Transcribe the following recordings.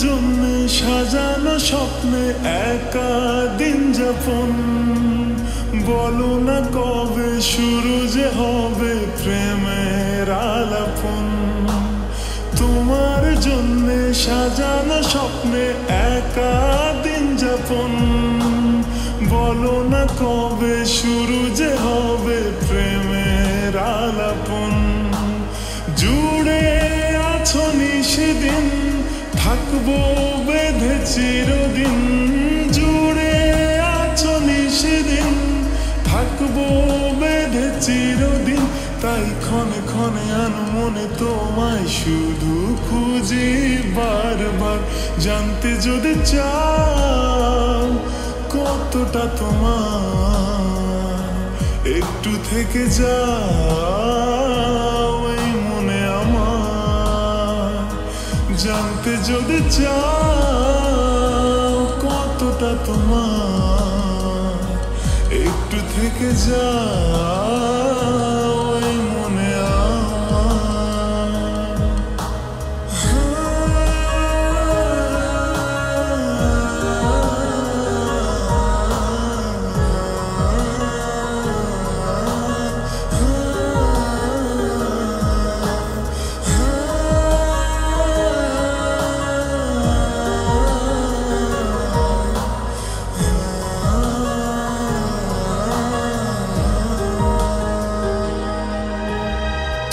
জন্য সাজানো স্বপ্নে একা দিন যাপন, বলো না কবে শুরু যে হবে প্রেমের আলাপন। তোমার জন্য সাজানো স্বপ্নে একা দিন যাপন, বলো না কবে শুরু যে হবে প্রেমের আলাপন। জুড়ে আছো সেদিন থাকবো বেঁধে চিরদিন, জুড়ে আছো সেদিন থাকবো বেঁধে চিরদিন। তাই ক্ষণে ক্ষণে মনে তোমায় শুধু খুঁজি বারবার। জানতে যদি চাও কতটা তোমার, একটু থেকে যাও এই মনে আমার। জানতে যদি চাও কতটা তোমার, একটু থেকে যাও এই মনে আমার।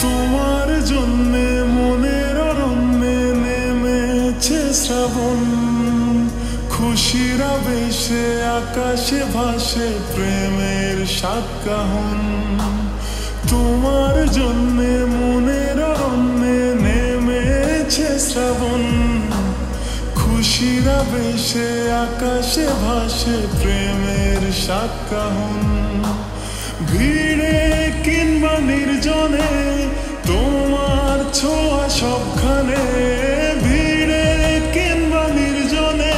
তোমার জন্যে মনের অরণ্যে নেমেছে শ্রাবণ, খুশির আবেশে আকাশে ভাসে প্রেমের সাতকাহন। তোমার জন্যে মনের অরণ্যে নেমেছে শ্রাবণ, খুশির আবেশে আকাশে ভাসে প্রেমের সাতকাহন। ভিড়ে কিংবা নির্জনে তোমার ছোঁয়া সবখানে, ভিড়ে কিংবা নির্জনে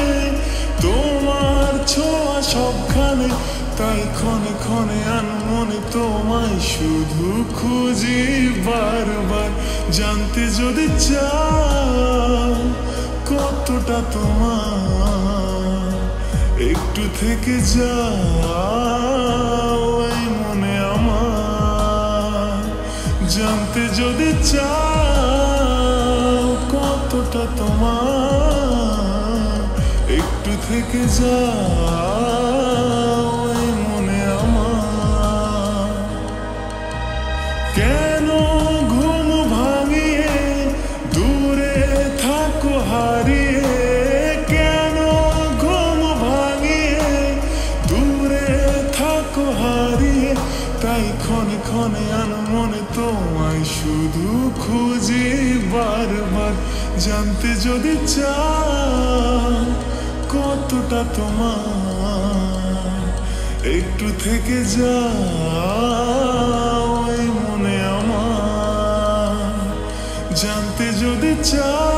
তোমার ছোঁয়া সবখানে। তাই ক্ষণে ক্ষণে মনে তোমায় শুধু খুঁজি বারবার। জানতে যদি চাও কতটা তোমার, একটু থেকে যাও এই মনে আমার। জানতে যদি চাও কতটা তোমার, একটু থেকে যাও এই মনে আমার। কেন ঘুম ভাঙিয়ে দূরে থাকো হারিয়ে, কেন ঘুম ভাঙিয়ে দূরে থাকো হারিয়ে। তাই ক্ষণে ক্ষণে মনে তোমায় শুধু খুঁজি বারবার। জানতে যদি চাও কতটা তোমার, একটু থেকে যাও এই মনে আমার। জানতে যদি চাও